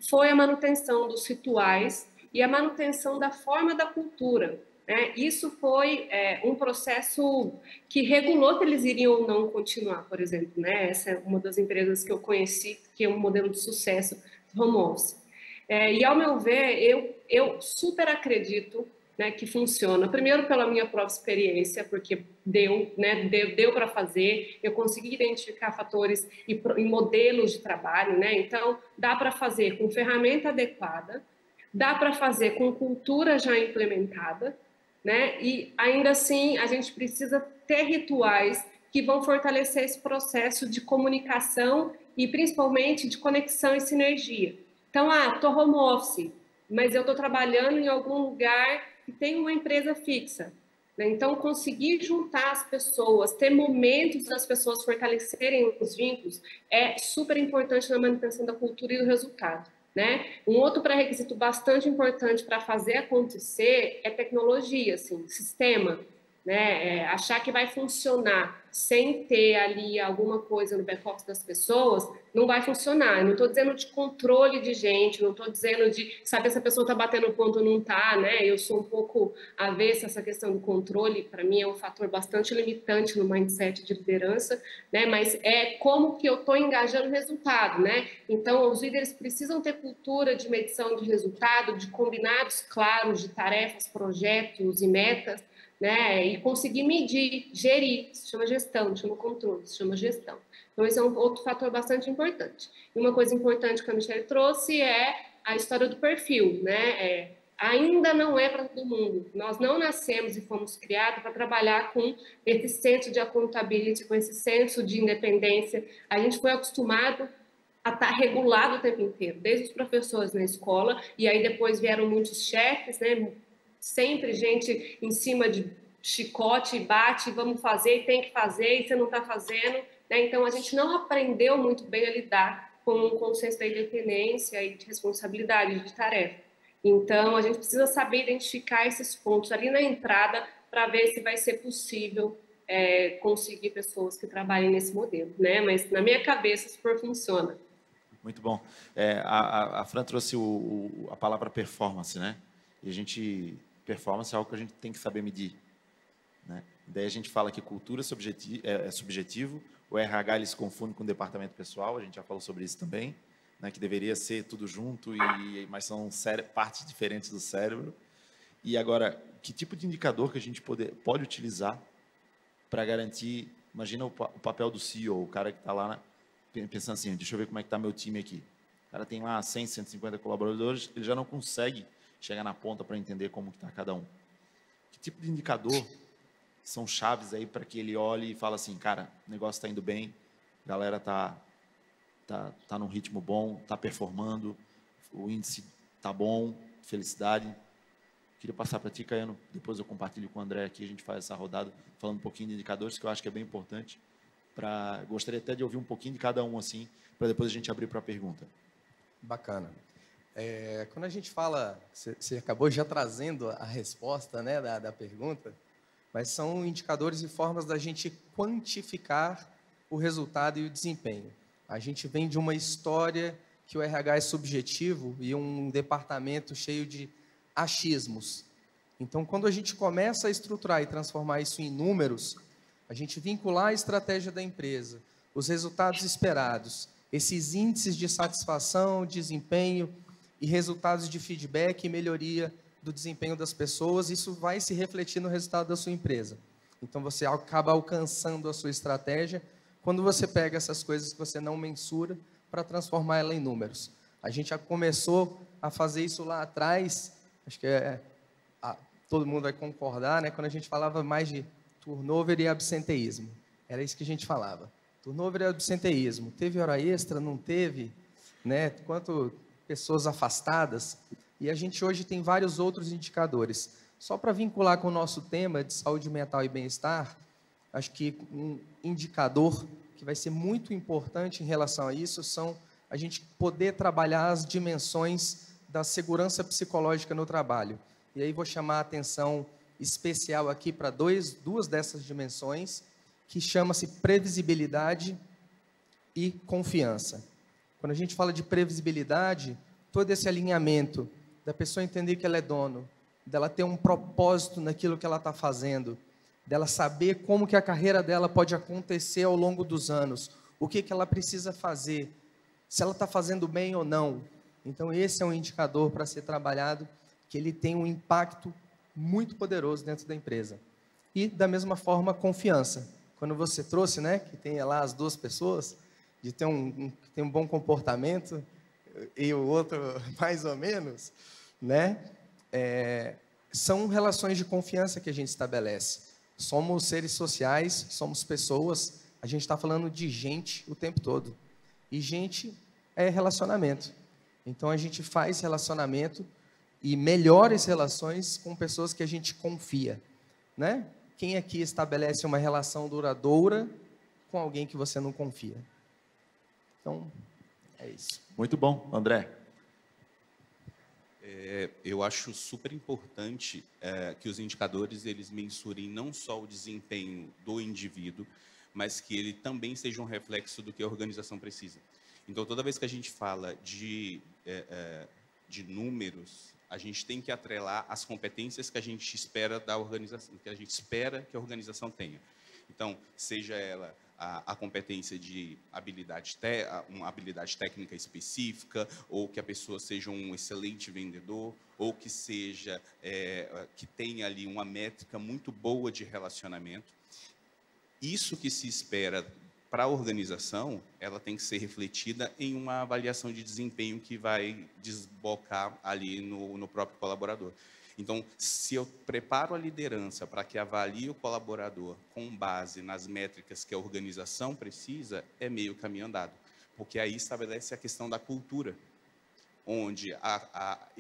Speaker 5: foi a manutenção dos rituais e a manutenção da forma da cultura. Isso foi um processo que regulou que eles iriam ou não continuar, por exemplo. Né? Essa é uma das empresas que eu conheci, que é um modelo de sucesso do home office. E, ao meu ver, eu super acredito, né, que funciona. Primeiro, pela minha própria experiência, porque deu para fazer, eu consegui identificar fatores e modelos de trabalho. Né? Então, dá para fazer com ferramenta adequada, dá para fazer com cultura já implementada, né? E ainda assim a gente precisa ter rituais que vão fortalecer esse processo de comunicação e principalmente de conexão e sinergia. Então, estou home office, mas eu estou trabalhando em algum lugar que tem uma empresa fixa. Né? Então, conseguir juntar as pessoas, ter momentos das pessoas fortalecerem os vínculos é super importante na manutenção da cultura e do resultado. Né? Um outro pré-requisito bastante importante para fazer acontecer é tecnologia, assim, sistema. Né? Achar que vai funcionar sem ter ali alguma coisa no back-office das pessoas, não vai funcionar. Eu não estou dizendo de controle de gente, não estou dizendo de saber se a pessoa está batendo ponto ou não está. Né? Eu sou um pouco avessa essa questão do controle, para mim é um fator bastante limitante no mindset de liderança, né? Mas é como que eu estou engajando o resultado. Né? Então, os líderes precisam ter cultura de medição de resultado, de combinados claros de tarefas, projetos e metas, né? E conseguir medir, gerir, se chama gestão, se chama controle, se chama gestão. Então, esse é um outro fator bastante importante. E uma coisa importante que a Michelle trouxe é a história do perfil, né? Ainda não é para todo mundo. Nós não nascemos e fomos criados para trabalhar com esse senso de accountability, com esse senso de independência. A gente foi acostumado a estar regulado o tempo inteiro, desde os professores na escola, e aí depois vieram muitos chefes, né? Sempre gente em cima de chicote, bate, vamos fazer, tem que fazer, e você não está fazendo. Né? Então, a gente não aprendeu muito bem a lidar com o conceito da independência e de responsabilidade, de tarefa. Então, a gente precisa saber identificar esses pontos ali na entrada para ver se vai ser possível conseguir pessoas que trabalhem nesse modelo. Né? Mas, na minha cabeça, super funciona.
Speaker 2: Muito bom. A Fran trouxe a palavra performance, né? E a gente... Performance é algo que a gente tem que saber medir. Né? Daí a gente fala que cultura é subjetivo, o RH ele se confunde com o departamento pessoal, a gente já falou sobre isso também, né? Que deveria ser tudo junto, mas são partes diferentes do cérebro. E agora, que tipo de indicador que a gente pode utilizar para garantir, imagina o papel do CEO, o cara que está lá pensando assim, deixa eu ver como é que está meu time aqui. O cara tem lá 100, 150 colaboradores, ele já não consegue chegar na ponta para entender como está cada um. Que tipo de indicador são chaves aí para que ele olhe e fale assim, cara, o negócio está indo bem, a galera tá num ritmo bom, está performando, o índice está bom, felicidade. Queria passar para ti, Caiano, depois eu compartilho com o André aqui, a gente faz essa rodada, falando um pouquinho de indicadores, que eu acho que é bem importante. Gostaria até de ouvir um pouquinho de cada um, assim, para depois a gente abrir para a pergunta.
Speaker 3: Bacana. Quando a gente fala, você acabou já trazendo a resposta, né, da pergunta, mas são indicadores e formas da gente quantificar o resultado e o desempenho. A gente vem de uma história que o RH é subjetivo e um departamento cheio de achismos. Então, quando a gente começa a estruturar e transformar isso em números, a gente vincular a estratégia da empresa, os resultados esperados, esses índices de satisfação, desempenho e resultados de feedback e melhoria do desempenho das pessoas, isso vai se refletir no resultado da sua empresa. Então, você acaba alcançando a sua estratégia quando você pega essas coisas que você não mensura para transformar ela em números. A gente já começou a fazer isso lá atrás, acho que todo mundo vai concordar, né? Quando a gente falava mais de turnover e absenteísmo. Era isso que a gente falava. Turnover e absenteísmo. Teve hora extra? Não teve? Né? Quanto pessoas afastadas, e a gente hoje tem vários outros indicadores. Só para vincular com o nosso tema de saúde mental e bem-estar, acho que um indicador que vai ser muito importante em relação a isso são a gente poder trabalhar as dimensões da segurança psicológica no trabalho. E aí vou chamar a atenção especial aqui para duas dessas dimensões, que chama-se previsibilidade e confiança. Quando a gente fala de previsibilidade, todo esse alinhamento da pessoa entender que ela é dono, dela ter um propósito naquilo que ela está fazendo, dela saber como que a carreira dela pode acontecer ao longo dos anos, o que ela precisa fazer, se ela está fazendo bem ou não. Então, esse é um indicador para ser trabalhado, que ele tem um impacto muito poderoso dentro da empresa. E, da mesma forma, confiança. Quando você trouxe, né, que tem lá as duas pessoas, de ter que tem um bom comportamento e o outro mais ou menos, né? São relações de confiança que a gente estabelece. Somos seres sociais, somos pessoas, a gente está falando de gente o tempo todo. E gente é relacionamento. Então, a gente faz relacionamento e melhora as relações com pessoas que a gente confia, né? Quem aqui estabelece uma relação duradoura com alguém que você não confia? Então, é isso.
Speaker 2: Muito bom, André.
Speaker 6: Eu acho super importante que os indicadores eles mensurem não só o desempenho do indivíduo, mas que ele também seja um reflexo do que a organização precisa. Então, toda vez que a gente fala de números, a gente tem que atrelar as competências que a gente espera da organização, que a gente espera que a organização tenha. Então, seja ela a competência de uma habilidade técnica específica, ou que a pessoa seja um excelente vendedor, ou que seja que tenha ali uma métrica muito boa de relacionamento. Isso que se espera para a organização, ela tem que ser refletida em uma avaliação de desempenho que vai desbocar ali no próprio colaborador. Então, se eu preparo a liderança para que avalie o colaborador com base nas métricas que a organização precisa, é meio caminho andado. Porque aí estabelece a questão da cultura, onde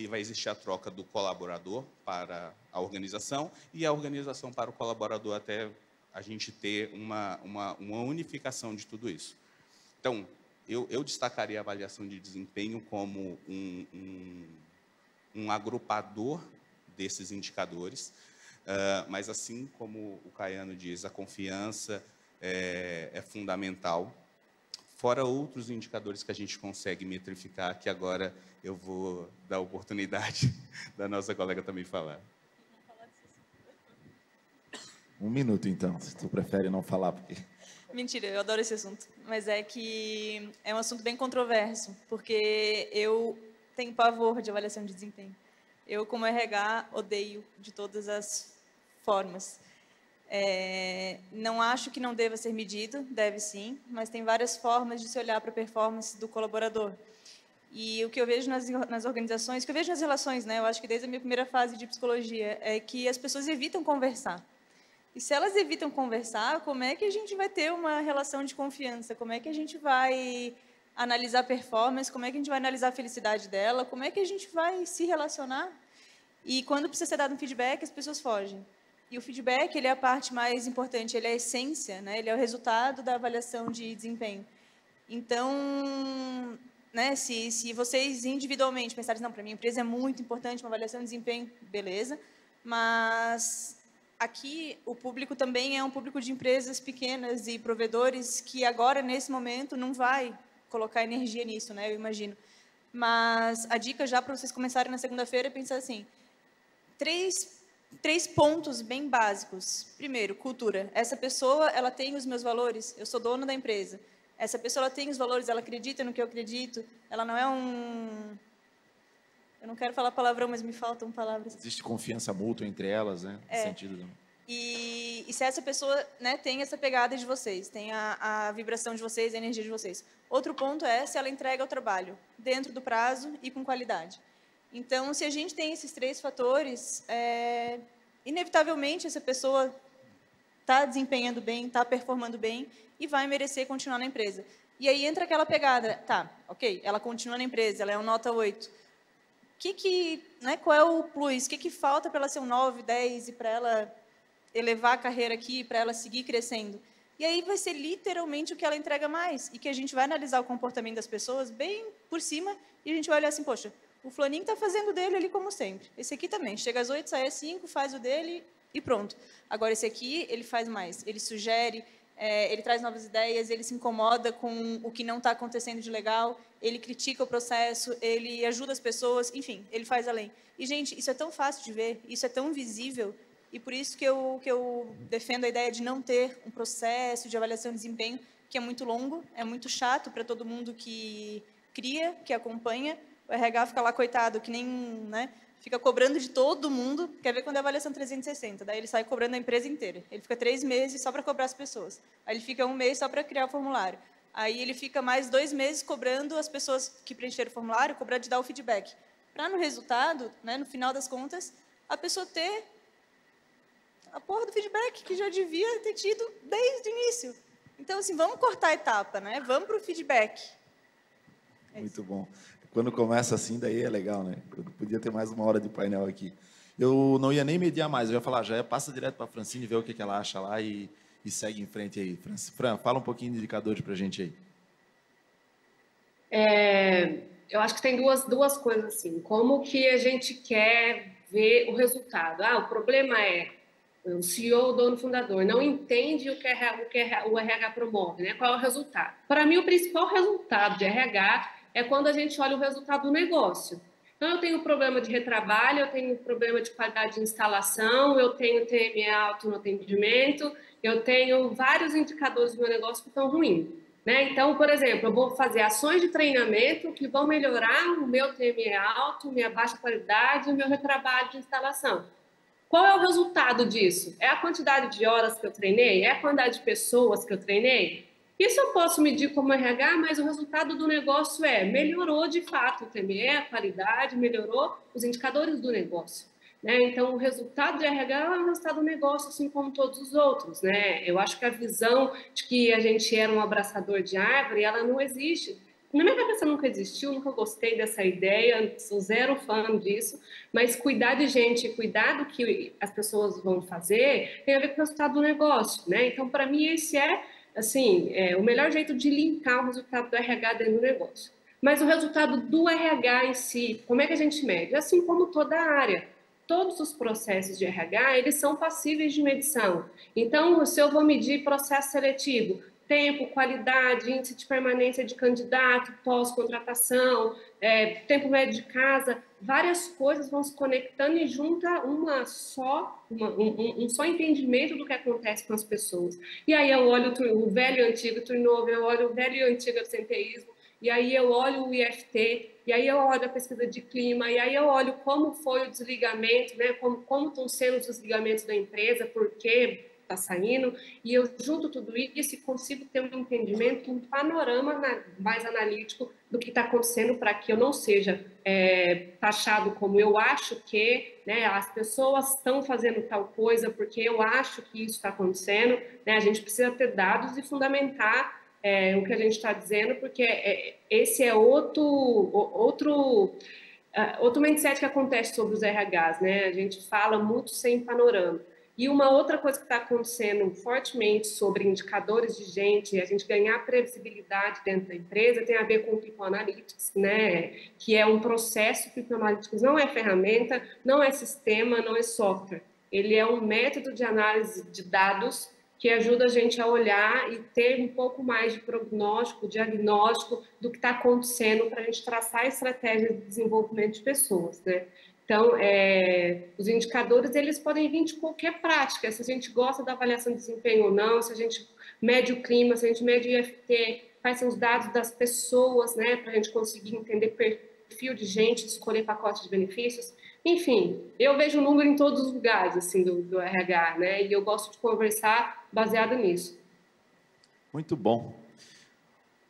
Speaker 6: vai existir a troca do colaborador para a organização e a organização para o colaborador, até a gente ter uma unificação de tudo isso. Então, eu destacaria a avaliação de desempenho como um agrupador desses indicadores, mas assim como o Caiano diz, a confiança é fundamental, fora outros indicadores que a gente consegue metrificar, que agora eu vou dar a oportunidade da nossa colega também falar.
Speaker 2: Um minuto, então, se tu prefere não falar, porque...
Speaker 4: Mentira, eu adoro esse assunto, mas é que é um assunto bem controverso, porque eu tenho pavor de avaliação de desempenho. Eu, como RH, odeio de todas as formas. Não acho que não deva ser medido, deve sim, mas tem várias formas de se olhar para a performance do colaborador. E o que eu vejo nas organizações, o que eu vejo nas relações, né, eu acho que desde a minha primeira fase de psicologia, é que as pessoas evitam conversar. E se elas evitam conversar, como é que a gente vai ter uma relação de confiança? Como é que a gente vai analisar a performance, como é que a gente vai analisar a felicidade dela, como é que a gente vai se relacionar. E quando precisa ser dado um feedback, as pessoas fogem. E o feedback, ele é a parte mais importante, ele é a essência, né? Ele é o resultado da avaliação de desempenho. Então, né, se vocês individualmente pensarem, não, para minha empresa é muito importante uma avaliação de desempenho, beleza, mas aqui o público também é um público de empresas pequenas e provedores que agora, nesse momento, não vai colocar energia nisso, né? Eu imagino. Mas a dica já para vocês começarem na segunda-feira é pensar assim, três pontos bem básicos. Primeiro, cultura. Essa pessoa, ela tem os meus valores, eu sou dono da empresa. Essa pessoa, ela tem os valores, ela acredita no que eu acredito, ela não é eu não quero falar palavrão, mas me faltam palavras.
Speaker 2: Existe confiança mútua entre elas, né? No sentido do...
Speaker 4: E se essa pessoa, né, tem essa pegada de vocês, tem a vibração de vocês, a energia de vocês. Outro ponto é se ela entrega o trabalho dentro do prazo e com qualidade. Então, se a gente tem esses três fatores, inevitavelmente essa pessoa está desempenhando bem, está performando bem e vai merecer continuar na empresa. E aí entra aquela pegada, tá, ok, ela continua na empresa, ela é um nota 8. Qual é o plus? O que falta para ela ser um 9, 10 e para ela elevar a carreira aqui, para ela seguir crescendo? E aí vai ser literalmente o que ela entrega mais. E que a gente vai analisar o comportamento das pessoas bem por cima e a gente vai olhar assim, poxa, O fulaninho está fazendo o dele ali como sempre. Esse aqui também, chega às 8, sai às 5, faz o dele e pronto. Agora, esse aqui, ele faz mais. Ele sugere, ele traz novas ideias, ele se incomoda com o que não está acontecendo de legal, ele critica o processo, ele ajuda as pessoas, enfim, ele faz além. E, gente, isso é tão fácil de ver, isso é tão visível, e por isso que eu defendo a ideia de não ter um processo de avaliação de desempenho que é muito longo, é muito chato para todo mundo que cria, que acompanha. O RH fica lá, coitado, que nem, né, fica cobrando de todo mundo. Quer ver quando é a avaliação 360? Daí ele sai cobrando a empresa inteira. Ele fica 3 meses só para cobrar as pessoas. Aí ele fica 1 mês só para criar o formulário. Aí ele fica mais 2 meses cobrando as pessoas que preencheram o formulário, cobrar de dar o feedback. Para no resultado, né, no final das contas, a pessoa ter a porra do feedback que já devia ter tido desde o início. Então, assim, vamos cortar a etapa, né? Vamos para o feedback.
Speaker 2: Muito bom. Quando começa assim, daí é legal, né? Eu podia ter mais 1 hora de painel aqui. Eu não ia nem mediar mais, eu ia falar, passa direto para a Francine, ver o que ela acha lá e segue em frente aí. Fran, fala um pouquinho de indicadores para a gente
Speaker 5: aí. Eu acho que tem duas coisas assim. Como que a gente quer ver o resultado? O problema é o CEO, o dono fundador, não entende o que o RH promove, né? Qual é o resultado? Para mim, o principal resultado de RH é quando a gente olha o resultado do negócio. Então, eu tenho problema de retrabalho, eu tenho problema de qualidade de instalação, eu tenho TME alto no atendimento, eu tenho vários indicadores do meu negócio que estão ruins, né? Então, por exemplo, eu vou fazer ações de treinamento que vão melhorar o meu TME alto, minha baixa qualidade e o meu retrabalho de instalação. Qual é o resultado disso? É a quantidade de horas que eu treinei? É a quantidade de pessoas que eu treinei? Isso eu posso medir como RH, mas o resultado do negócio melhorou de fato o TME, a qualidade, melhorou os indicadores do negócio, né? Então, o resultado de RH é o resultado do negócio, assim como todos os outros, né? Eu acho que a visão de que a gente era um abraçador de árvore, ela não existe. Na minha cabeça nunca existiu, nunca gostei dessa ideia, sou zero fã disso, mas cuidar de gente, cuidar do que as pessoas vão fazer, tem a ver com o resultado do negócio, né? Então, para mim, esse assim, o melhor jeito de linkar o resultado do RH dentro do negócio. Mas o resultado do RH em si, como é que a gente mede? Assim como toda a área. Todos os processos de RH, eles são passíveis de medição. Então, se eu vou medir processo seletivo, tempo, qualidade, índice de permanência de candidato, pós-contratação, tempo médio de casa, várias coisas vão se conectando e junta um só entendimento do que acontece com as pessoas. E aí eu olho o velho e antigo turnover, eu olho o velho e antigo absenteísmo, e aí eu olho o IFT, e aí eu olho a pesquisa de clima, e aí eu olho como foi o desligamento, né? Como estão sendo os desligamentos da empresa, por quê está saindo, e eu junto tudo isso e consigo ter um entendimento, um panorama mais analítico do que está acontecendo para que eu não seja taxado como eu acho que, né, as pessoas estão fazendo tal coisa porque eu acho que isso está acontecendo, né? A gente precisa ter dados e fundamentar o que a gente está dizendo, porque esse é outro mindset que acontece sobre os RHs, né? A gente fala muito sem panorama. E uma outra coisa que está acontecendo fortemente sobre indicadores de gente, a gente ganhar previsibilidade dentro da empresa, tem a ver com o People Analytics, né? Que é um processo. People Analytics não é ferramenta, não é sistema, não é software. Ele é um método de análise de dados que ajuda a gente a olhar e ter um pouco mais de prognóstico, diagnóstico do que está acontecendo para a gente traçar estratégias de desenvolvimento de pessoas, né? Então, os indicadores, eles podem vir de qualquer prática, se a gente gosta da avaliação de desempenho ou não, se a gente mede o clima, se a gente mede o IFT, quais são os dados das pessoas, né, para a gente conseguir entender perfil de gente, escolher pacote de benefícios. Enfim, eu vejo o número em todos os lugares, assim, do RH, né, e eu gosto de conversar baseado nisso.
Speaker 2: Muito bom.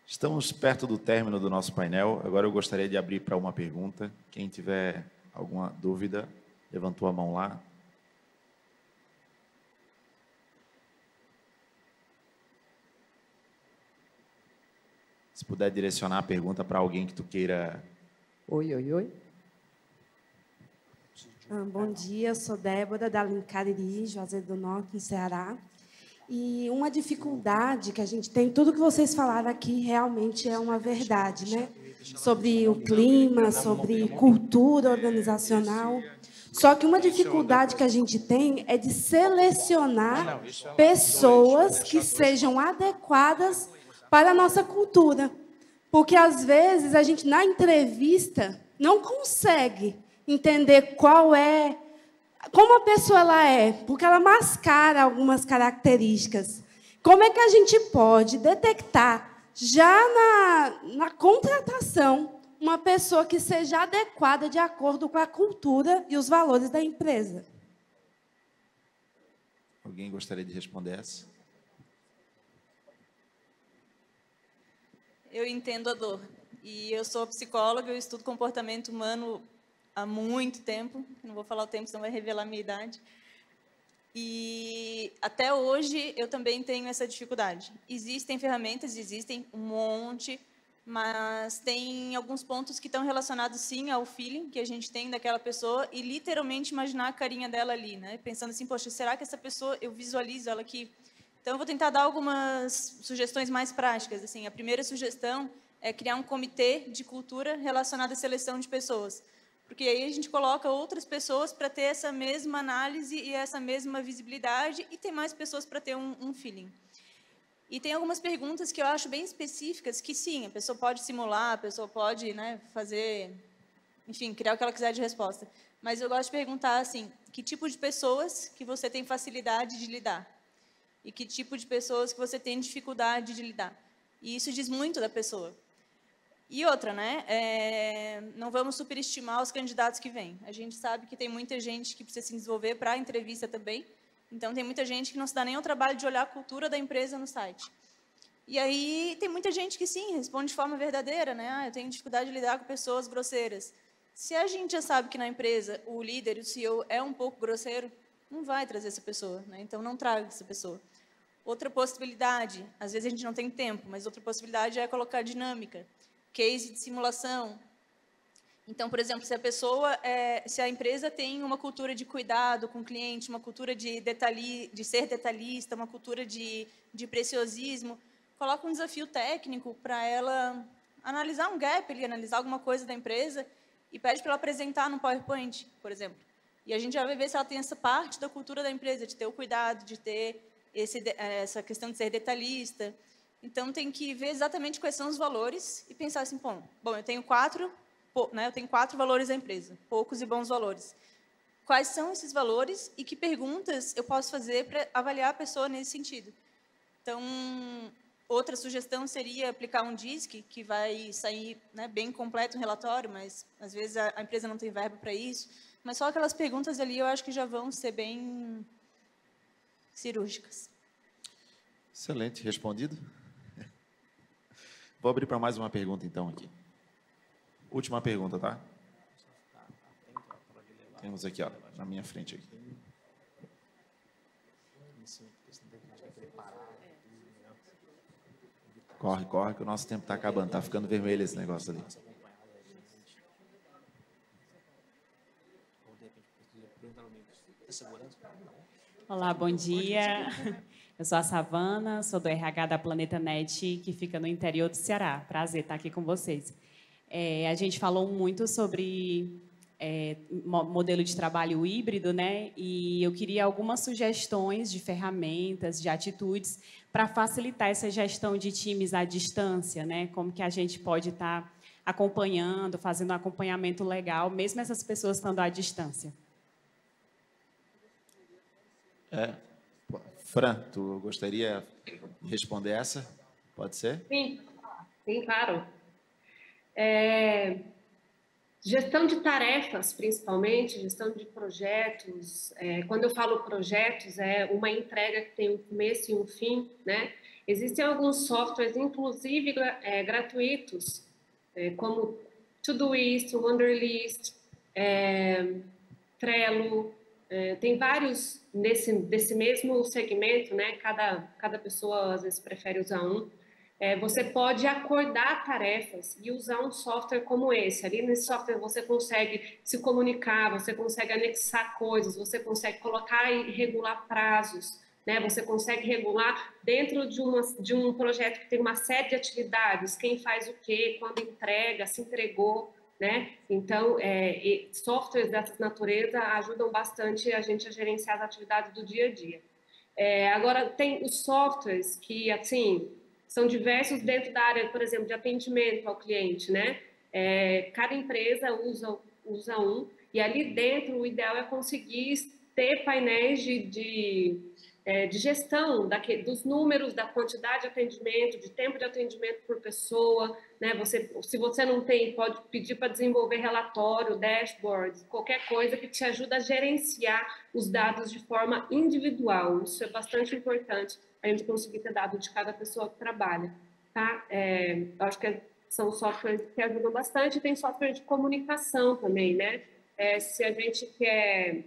Speaker 2: Estamos perto do término do nosso painel. Agora eu gostaria de abrir para uma pergunta. Quem tiver alguma dúvida, levantou a mão lá. Se puder direcionar a pergunta para alguém que tu queira.
Speaker 1: Oi.
Speaker 7: Bom dia, eu sou Débora, da Cariri, Juazeiro do Norte, em Ceará. E uma dificuldade que a gente tem, tudo que vocês falaram aqui realmente é uma verdade, né? sobre o clima, sobre cultura organizacional. Só que uma dificuldade que a gente tem é de selecionar pessoas que sejam adequadas para a nossa cultura. Porque, às vezes, a gente, na entrevista, não consegue entender como a pessoa ela é, porque ela mascara algumas características. Como é que a gente pode detectar, já na contratação, uma pessoa que seja adequada de acordo com a cultura e os valores da empresa?
Speaker 2: Alguém gostaria de responder essa?
Speaker 4: Eu entendo a dor. E eu sou psicóloga, eu estudo comportamento humano há muito tempo. Não vou falar o tempo, senão vai revelar a minha idade. E até hoje eu também tenho essa dificuldade. Existem ferramentas, existem um monte, mas tem alguns pontos que estão relacionados, sim, ao feeling que a gente tem daquela pessoa e literalmente imaginar a carinha dela ali, né? Pensando assim, poxa, será que essa pessoa, eu visualizo ela aqui? Então, eu vou tentar dar algumas sugestões mais práticas. Assim, a primeira sugestão é criar um comitê de cultura relacionado à seleção de pessoas. Porque aí a gente coloca outras pessoas para ter essa mesma análise e essa mesma visibilidade e tem mais pessoas para ter um feeling. E tem algumas perguntas que eu acho bem específicas, que sim, a pessoa pode simular, a pessoa pode, né, fazer, enfim, criar o que ela quiser de resposta. Mas eu gosto de perguntar, assim, que tipo de pessoas que você tem facilidade de lidar? E que tipo de pessoas que você tem dificuldade de lidar? E isso diz muito da pessoa. E outra, né, não vamos superestimar os candidatos que vêm. A gente sabe que tem muita gente que precisa se desenvolver para a entrevista também. Então, tem muita gente que não se dá nem o trabalho de olhar a cultura da empresa no site. E aí, tem muita gente que, sim, responde de forma verdadeira, né? Eu tenho dificuldade de lidar com pessoas grosseiras. Se a gente já sabe que na empresa o líder, o CEO, é um pouco grosseiro, não vai trazer essa pessoa, né? Então, não traga essa pessoa. Outra possibilidade, às vezes a gente não tem tempo, mas outra possibilidade é colocar dinâmica, case de simulação. Então, por exemplo, se a empresa tem uma cultura de cuidado com o cliente, uma cultura de ser detalhista, uma cultura de preciosismo, coloca um desafio técnico para ela analisar um gap, analisar alguma coisa da empresa e pede para ela apresentar no PowerPoint, por exemplo. E a gente já vai ver se ela tem essa parte da cultura da empresa, de ter o cuidado, de ter essa questão de ser detalhista. Então, tem que ver exatamente quais são os valores e pensar assim, bom, eu tenho quatro valores da empresa, poucos e bons valores. Quais são esses valores e que perguntas eu posso fazer para avaliar a pessoa nesse sentido? Então, outra sugestão seria aplicar um DISC, que vai sair, né, bem completo um relatório, mas às vezes a empresa não tem verba para isso. Mas só aquelas perguntas ali eu acho que já vão ser bem cirúrgicas.
Speaker 2: Excelente, respondido. Vou abrir para mais uma pergunta, então, aqui. Última pergunta, tá? Temos aqui, ó, na minha frente. Aqui. Corre, corre, que o nosso tempo está acabando. Está ficando vermelho esse negócio ali.
Speaker 8: Olá, bom dia. Eu sou a Savana, sou do RH da Planeta Net, que fica no interior do Ceará. Prazer estar aqui com vocês. A gente falou muito sobre modelo de trabalho híbrido, né? E eu queria algumas sugestões de ferramentas, de atitudes, para facilitar essa gestão de times à distância, né? Como que a gente pode estar acompanhando, fazendo um acompanhamento legal, mesmo essas pessoas estando à distância.
Speaker 2: Fran, tu gostaria de responder essa? Pode ser?
Speaker 5: Sim, claro. Gestão de tarefas, principalmente, gestão de projetos. Quando eu falo projetos, é uma entrega que tem um começo e um fim, né? Existem alguns softwares, inclusive gratuitos, como Todoist, Wunderlist, Trello. Tem vários desse mesmo segmento, né? Cada pessoa, às vezes, prefere usar um. Você pode acordar tarefas e usar um software como esse. Ali nesse software você consegue se comunicar, você consegue anexar coisas, você consegue colocar e regular prazos, né? Você consegue regular dentro de um projeto que tem uma série de atividades, quem faz o quê, quando entrega, se entregou, né? Então, softwares dessa natureza ajudam bastante a gente a gerenciar as atividades do dia a dia. Agora, tem os softwares que, assim, são diversos dentro da área, por exemplo, de atendimento ao cliente, né? Cada empresa usa um, e ali dentro o ideal é conseguir ter painéis de gestão dos números, da quantidade de atendimento, de tempo de atendimento por pessoa, né? Se você não tem, pode pedir para desenvolver relatório, dashboards, qualquer coisa que te ajude a gerenciar os dados de forma individual. Isso é bastante importante, a gente conseguir ter dado de cada pessoa que trabalha, tá? Eu acho que são softwares que ajudam bastante. Tem software de comunicação também, né? Se a gente quer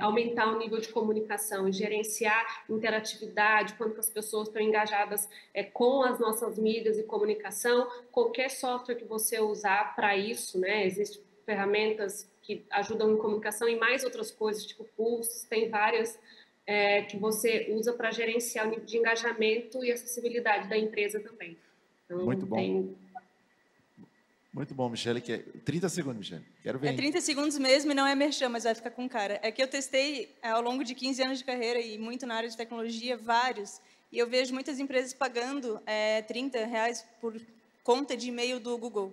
Speaker 5: aumentar o nível de comunicação e gerenciar interatividade, quando as pessoas estão engajadas com as nossas mídias e comunicação, qualquer software que você usar para isso, né? Existem ferramentas que ajudam em comunicação e mais outras coisas, tipo Pulse, tem várias que você usa para gerenciar o nível de engajamento e acessibilidade da empresa também. Então,
Speaker 2: muito bom. Muito bom, Michele. 30 segundos, Michele. Quero ver.
Speaker 4: 30 segundos mesmo e não é merchan, mas vai ficar com cara. É que eu testei ao longo de 15 anos de carreira e muito na área de tecnologia, vários. E eu vejo muitas empresas pagando R$30 por conta de e-mail do Google.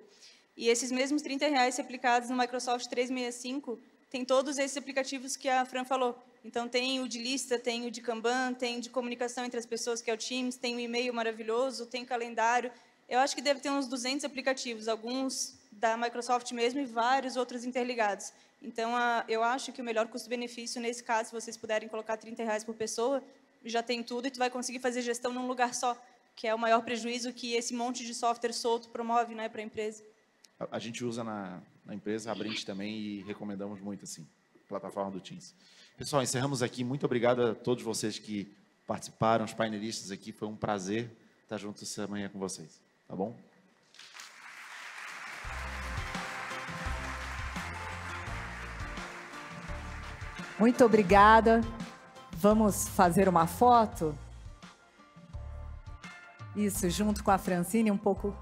Speaker 4: E esses mesmos R$30 se aplicados no Microsoft 365, tem todos esses aplicativos que a Fran falou. Então, tem o de lista, tem o de Kanban, tem o de comunicação entre as pessoas, que é o Teams, tem o e-mail maravilhoso, tem o calendário. Eu acho que deve ter uns 200 aplicativos, alguns da Microsoft mesmo e vários outros interligados. Então, eu acho que o melhor custo-benefício, nesse caso, se vocês puderem colocar R$30 por pessoa, já tem tudo e tu vai conseguir fazer gestão num lugar só, que é o maior prejuízo que esse monte de software solto promove, né, para a empresa.
Speaker 2: A gente usa na empresa, a Brint também, e recomendamos muito, assim, a plataforma do Teams. Pessoal, encerramos aqui. Muito obrigado a todos vocês que participaram, os painelistas aqui. Foi um prazer estar junto essa manhã com vocês. Tá bom?
Speaker 1: Muito obrigada. Vamos fazer uma foto? Isso, junto com a Francine, um pouco